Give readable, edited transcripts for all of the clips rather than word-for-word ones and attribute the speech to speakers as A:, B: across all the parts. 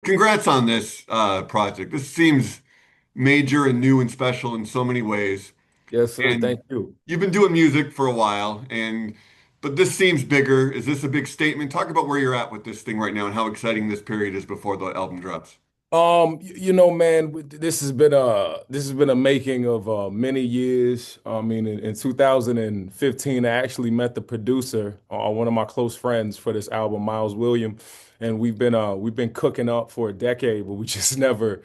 A: congrats on this project. This seems major and new and special in so many ways.
B: Yes, sir.
A: And
B: Thank you.
A: you've been doing music for a while, and but this seems bigger. Is this a big statement? Talk about where you're at with this thing right now and how exciting this period is before the album drops.
B: Man, this has been a making of many years. I mean, in 2015, I actually met the producer, one of my close friends for this album, Miles William, and we've been cooking up for a decade, but we just never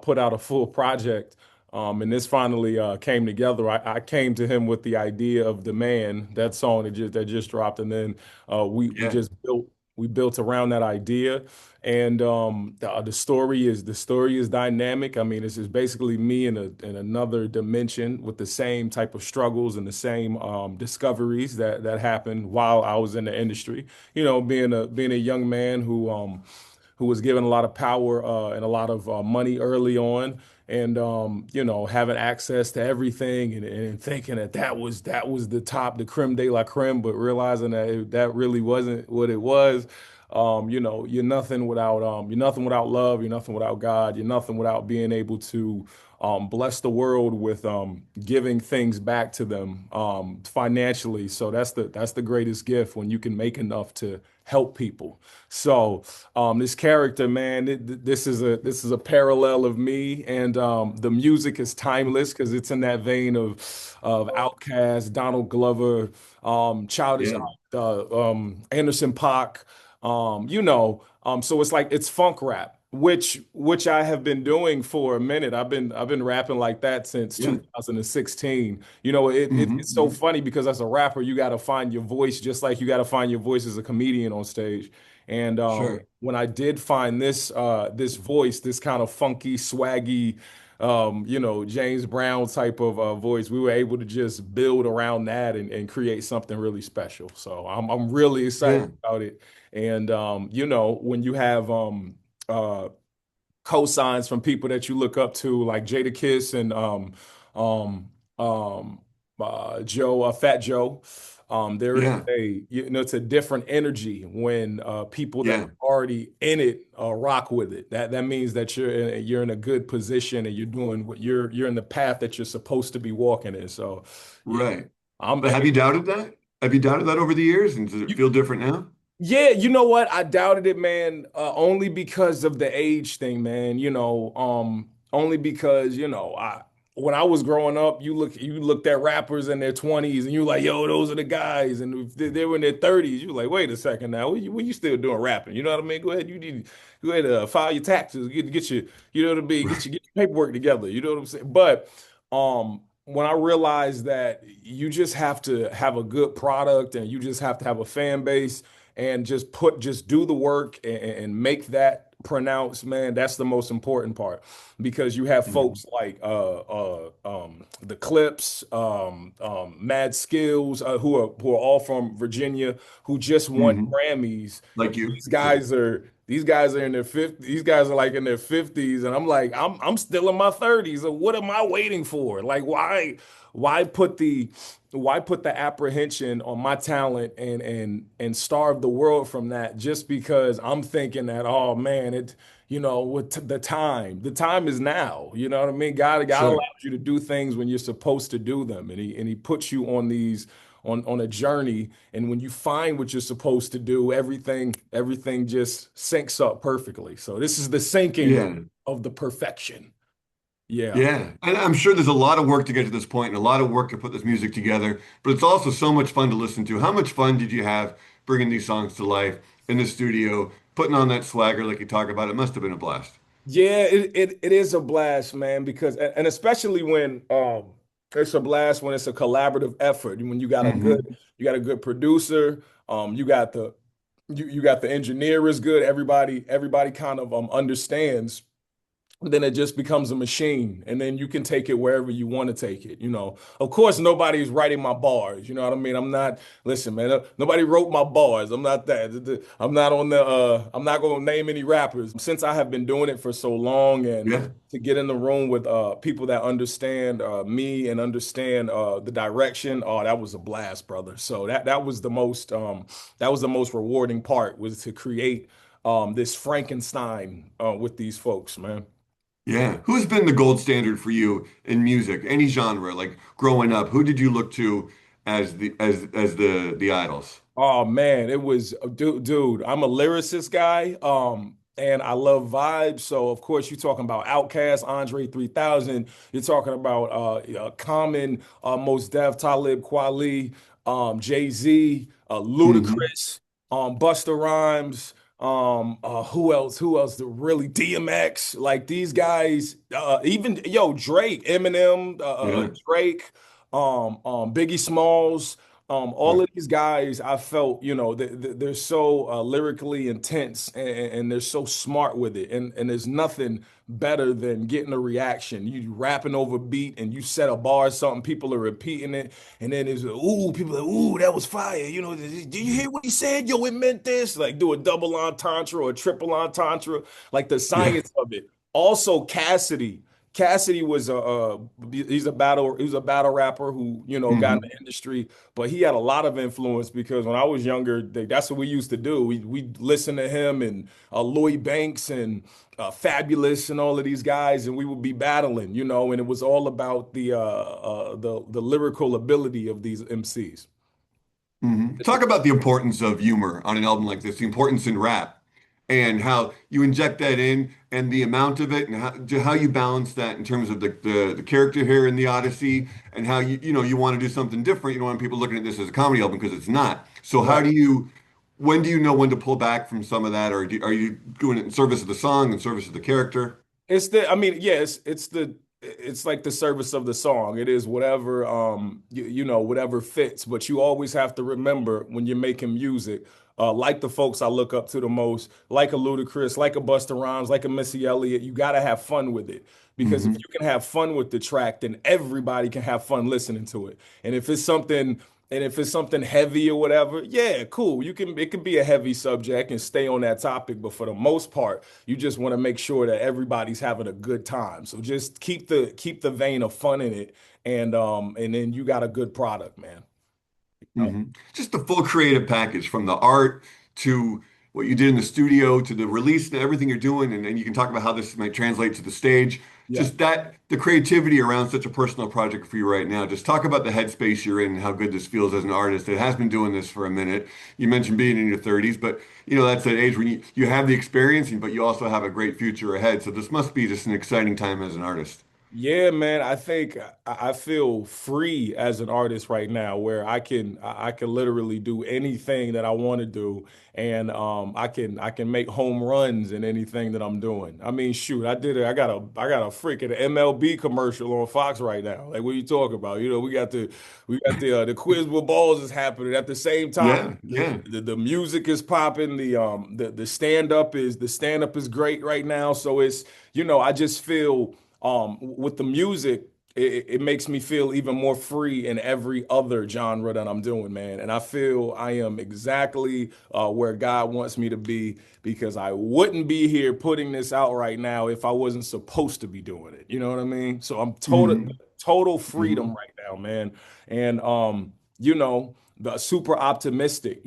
B: put out a full project. And this finally came together. I came to him with the idea of "The Man," that song that just dropped, and then we
A: Yeah,
B: just built around that idea. And the story is dynamic. I mean, it's just basically me in another dimension with the same type of struggles and the same discoveries that happened while I was in the industry. You know, being a young man who was given a lot of power and a lot of money early on, and having access to everything and thinking that was the top, the creme de la creme, but realizing that that really wasn't what it was. You're nothing without love, you're nothing without God, you're nothing without being able to bless the world with giving things back to them financially. So that's the greatest gift, when you can make enough to help people. So this character, man, this is a parallel of me, and the music is timeless because it's in that vein of Outkast, Donald Glover, Childish,
A: yeah,
B: Anderson .Paak. So it's like it's funk rap, which I have been doing for a minute. I've been rapping like that since
A: yeah.
B: 2016. It's so
A: Hmm.
B: funny because as a rapper, you got to find your voice, just like you got to find your voice as a comedian on stage. And
A: Sure.
B: when I did find this voice, this kind of funky, swaggy, James Brown type of voice, we were able to just build around that and create something really special. So I'm really excited
A: Yeah,
B: about it. And when you have uh cosigns from people that you look up to, like Jada Kiss and um, um, Fat Joe. There is
A: yeah,
B: it's a different energy when people that
A: yeah.
B: are already in it rock with it. That means that you're in a good position and you're doing what you're in the path that you're supposed to be walking in. So, yeah,
A: Right.
B: I'm.
A: But have you doubted that? Have you doubted that over the years? And does it
B: You,
A: feel different now?
B: Yeah, you know what? I doubted it, man, only because of the age thing, man. Only because, I when I was growing up, you looked at rappers in their 20s and you were like, yo, those are the guys. And if they were in their 30s, you were like, wait a second now, what you still doing rapping? You know what I mean? Go ahead, file your taxes, get your, you know what I mean,
A: Right.
B: get your paperwork together. You know what I'm saying? But when I realized that you just have to have a good product and you just have to have a fan base and just do the work and make that pronounced, man, that's the most important part, because you have
A: Mhm.
B: folks like the Clips, Mad Skills, who are all from Virginia, who just won
A: Mhm.
B: Grammys.
A: Like you.
B: These guys are in their 50s. These guys are like in their 50s, and I'm like, I'm still in my 30s. So what am I waiting for? Like, why put the why put the apprehension on my talent and starve the world from that, just because I'm thinking that, oh man, with the time is now. You know what I mean? God
A: Sure.
B: allows you to do things when you're supposed to do them, and he puts you on these on a journey. And when you find what you're supposed to do, everything just syncs up perfectly. So this is the syncing
A: Yeah.
B: of the perfection. Yeah.
A: Yeah. And I'm sure there's a lot of work to get to this point and a lot of work to put this music together, but it's also so much fun to listen to. How much fun did you have bringing these songs to life in the studio, putting on that swagger like you talk about? It must have been a blast.
B: Yeah, it is a blast, man, because and especially when it's a blast when it's a collaborative effort. When
A: Hmm.
B: you got a good producer, you got you got the engineer is good. Everybody kind of understands. Then it just becomes a machine, and then you can take it wherever you want to take it. Of course, nobody's writing my bars. You know what I mean? I'm not. Listen, man. Nobody wrote my bars. I'm not that. I'm not on the. I'm not going to name any rappers. Since I have been doing it for so long, and
A: Yeah.
B: to get in the room with people that understand me and understand the direction, oh, that was a blast, brother. So that was the most rewarding part, was to create this Frankenstein with these folks, man.
A: Yeah. Who's been the gold standard for you in music, any genre? Like growing up, who did you look to as the idols?
B: Oh man, it was dude, I'm a lyricist guy. And I love vibes. So of course you're talking about Outkast, Andre 3000, you're talking about Common, Mos Def, Talib Kweli, Jay-Z,
A: Hmm.
B: Ludacris, Busta Rhymes, who else? Who else? The really DMX, like these guys, even Drake, Eminem,
A: Yeah.
B: Drake, Biggie Smalls. All
A: Right.
B: of these guys, I felt, they're so lyrically intense and they're so smart with it. And there's nothing better than getting a reaction. You rapping over beat and you set a bar or something, people are repeating it. And then there's, ooh, people are like, ooh, that was fire. Did you hear what he said? Yo, it meant this. Like do a double entendre or a triple entendre, like the
A: Yeah.
B: science of it. Also, Cassidy. Cassidy was he was a battle rapper who, got in
A: Hmm.
B: the industry, but he had a lot of influence because when I was younger, that's what we used to do. We listened to him and Lloyd Banks and Fabulous and all of these guys, and we would be battling, and it was all about the lyrical ability of these MCs.
A: Hmm. Talk about the importance of humor on an album like this, the importance in rap, and how you inject that in, and the amount of it, and how you balance that in terms of the character here in the Odyssey, and how you want to do something different. You don't want people looking at this as a comedy album because it's not. So how
B: Right.
A: do you, when do you know when to pull back from some of that, or are you doing it in service of the song and service of the character?
B: I mean, yeah, it's like the service of the song. It is whatever, whatever fits, but you always have to remember when you're making music, like the folks I look up to the most, like a Ludacris, like a Busta Rhymes, like a Missy Elliott, you got to have fun with it. Because if
A: Hmm.
B: you can have fun with the track, then everybody can have fun listening to it. And if it's something heavy or whatever, yeah, cool. It can be a heavy subject and stay on that topic, but for the most part, you just want to make sure that everybody's having a good time. So just keep the vein of fun in it, and then you got a good product, man. Oh,
A: Hmm. Just the full creative package from the art to what you did in the studio to the release and everything you're doing. And then you can talk about how this might translate to the stage.
B: yeah.
A: Just that, the creativity around such a personal project for you right now. Just talk about the headspace you're in and how good this feels as an artist that has been doing this for a minute. You mentioned being in your 30s, but that's that age when you have the experience, but you also have a great future ahead. So this must be just an exciting time as an artist.
B: Yeah, man. I think I feel free as an artist right now, where I can literally do anything that I want to do, and I can make home runs in anything that I'm doing. I mean, shoot, I did it. I got a freaking MLB commercial on Fox right now. Like, what are you talking about? We got the quiz with balls is happening at the same time.
A: Yeah, yeah.
B: The music is popping. The stand up is great right now. So I just feel with the music, it makes me feel even more free in every other genre that I'm doing, man. And I feel I am exactly where God wants me to be, because I wouldn't be here putting this out right now if I wasn't supposed to be doing it. You know what I mean? So I'm
A: Hmm.
B: total freedom
A: Hmm.
B: right now, man. And the super optimistic.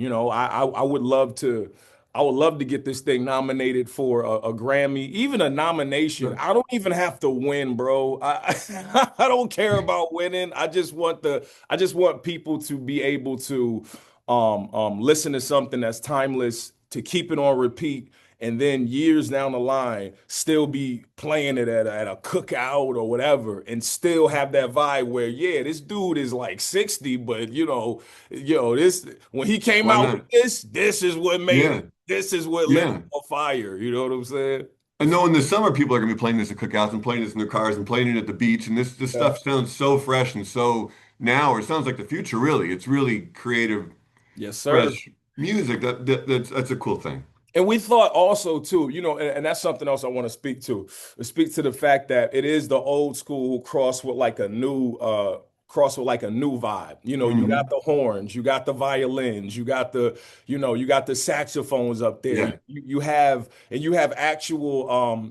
B: I would love to get this thing nominated for a Grammy, even a nomination.
A: Sure.
B: I don't even have to win, bro. I don't care about winning. I just want people to be able to listen to something that's timeless, to keep it on repeat, and then years down the line still be playing it at a cookout or whatever, and still have that vibe where, yeah, this dude is like 60, but this when he came
A: Why
B: out with
A: not?
B: this is what made
A: Yeah,
B: it. This is what lit
A: yeah.
B: it on fire. You know what I'm saying?
A: I know in the summer people are gonna be playing this at cookouts and playing this in their cars and playing it at the beach. And this
B: Yeah.
A: stuff sounds so fresh and so now, or it sounds like the future, really. It's really creative,
B: Yes, sir.
A: fresh music. That's a cool thing.
B: And we thought also too, and that's something else I want to speak to. Speak to the fact that it is the old school cross with like a new vibe. You got
A: Hmm.
B: the horns, you got the violins, you got the saxophones up there. You
A: Yeah,
B: you, you have and you have actual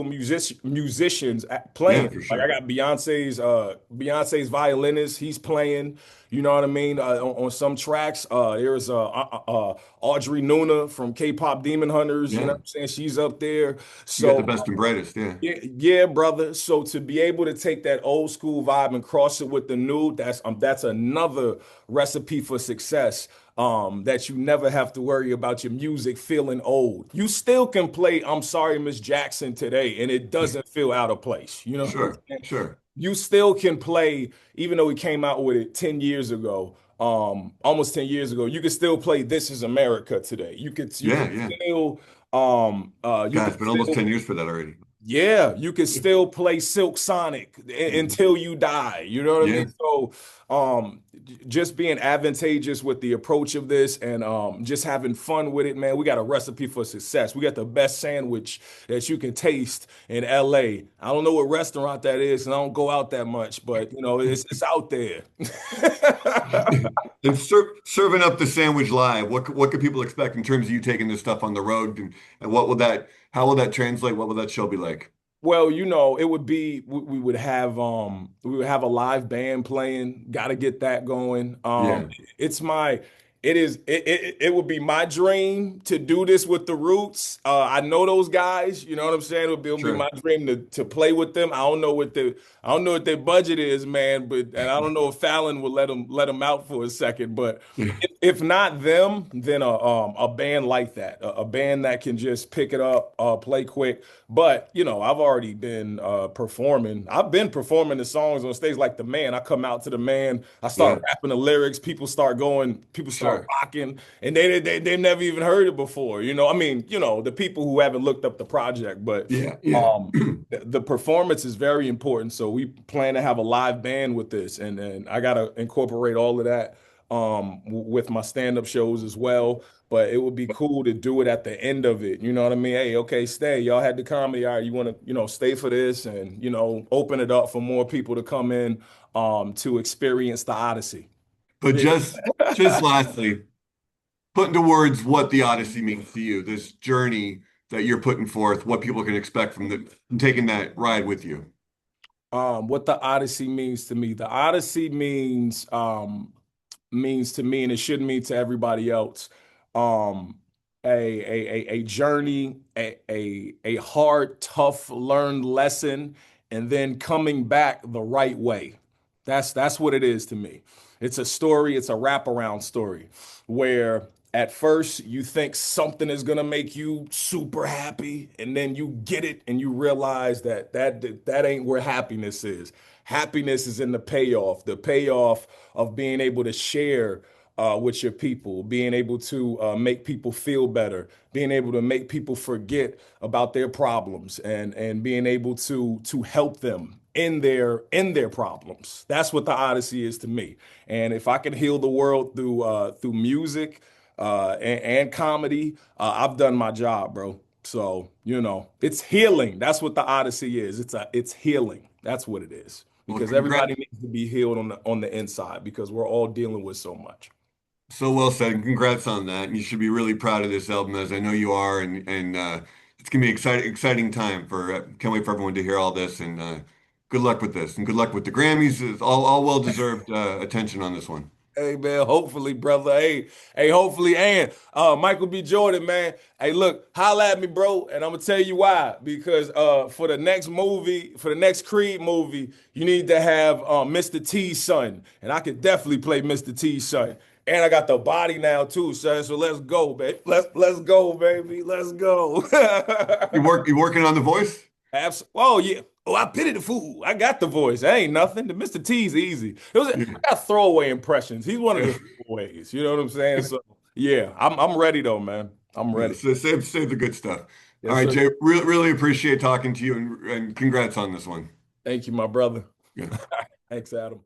B: musicians
A: yeah,
B: playing.
A: for
B: Like I
A: sure.
B: got Beyonce's violinist, he's playing. You know what I mean? On some tracks, there's Audrey Nuna from K-pop Demon Hunters. You know
A: Yeah.
B: what I'm saying? She's up there.
A: You got the
B: So
A: best and brightest. Yeah.
B: yeah, yeah, brother. So to be able to take that old school vibe and cross it with the new, that's another recipe for success. That you never have to worry about your music feeling old. You still can play "I'm Sorry, Miss Jackson" today, and it doesn't feel out of place. You know what I'm
A: Sure.
B: saying?
A: Sure.
B: You still can play, even though we came out with it 10 years ago, almost 10 years ago, you can still play "This Is America" today. You
A: Yeah.
B: could
A: Yeah.
B: still you
A: God,
B: could
A: it's been almost
B: still
A: 10 years for that already.
B: yeah, you can still play Silk Sonic
A: Mhm.
B: until you die. You know what I mean?
A: Yeah.
B: So, just being advantageous with the approach of this and just having fun with it, man. We got a recipe for success. We got the best sandwich that you can taste in LA. I don't know what restaurant that is, and I don't go out that much, but you know, it's out there.
A: And serving up the sandwich live, what could people expect in terms of you taking this stuff on the road, and how will that translate? What will that show be like?
B: Well, you know, it would be we would have a live band playing. Got to get that going.
A: Yeah.
B: It's my it would be my dream to do this with the Roots. I know those guys, you know what I'm saying? It'll be my
A: Sure.
B: dream to play with them. I don't know what their budget is, man, but and I don't know if Fallon will let them out for a second, but
A: Yeah.
B: if not them, then a band like that, a band that can just pick it up, play quick. But you know, I've already been performing. I've been performing the songs on stage like the man. I come out to the man, I start
A: Yeah.
B: rapping the lyrics, people start
A: Sure.
B: rocking, and they never even heard it before. You know, I mean, you know, the people who haven't looked up the project, but
A: Yeah. Yeah.
B: um the performance is very important. So we plan to have a live band with this, and I gotta incorporate all of that with my stand-up shows as well. But it would be cool to do it at the end of it. You know what I mean? Hey, okay, stay. Y'all had the comedy. All right, you want to, you know, stay for this and, you know, open it up for more people to come in to experience the Odyssey.
A: But
B: Yeah.
A: just lastly, put into words what the Odyssey means to you, this journey that you're putting forth, what people can expect from taking that ride with you.
B: What the Odyssey means to me. The Odyssey means to me, and it should mean to everybody else. Um, a journey, a hard, tough, learned lesson, and then coming back the right way. That's what it is to me. It's a story, it's a wraparound story where at first you think something is gonna make you super happy, and then you get it and you realize that ain't where happiness is. Happiness is in the payoff of being able to share with your people, being able to make people feel better, being able to make people forget about their problems, and being able to help them in their problems. That's what the Odyssey is to me. And if I can heal the world through music and comedy, I've done my job, bro. So, you know, it's healing. That's what the Odyssey is. It's healing. That's what it is.
A: Well,
B: Because
A: congrats.
B: everybody needs to be healed on the inside because we're all dealing with so much.
A: So well said. And congrats on that. And you should be really proud of this album, as I know you are. And it's gonna be exciting time for. Can't wait for everyone to hear all this. And good luck with this. And good luck with the Grammys. It's all well deserved attention on this one.
B: Hey man, hopefully, brother. Hopefully, and Michael B. Jordan, man. Hey, look, holla at me, bro, and I'm gonna tell you why. Because for the next movie, for the next Creed movie, you need to have Mr. T's son, and I could definitely play Mr. T's son. And I got the body now too, son. So let's go, baby. Let's go, baby. Let's go.
A: You working on the voice?
B: Oh yeah. Oh, I pity the fool. I got the voice. That ain't nothing. The Mr. T's easy. I
A: Yeah.
B: got throwaway impressions. He's one of the
A: Yeah.
B: throwaways. You know what I'm saying? So yeah, I'm ready though, man. I'm
A: Yeah,
B: ready.
A: so save the good stuff. All
B: Yes,
A: right,
B: sir.
A: Jay, really appreciate talking to you and congrats on this one.
B: Thank you, my brother.
A: Yeah.
B: Thanks, Adam.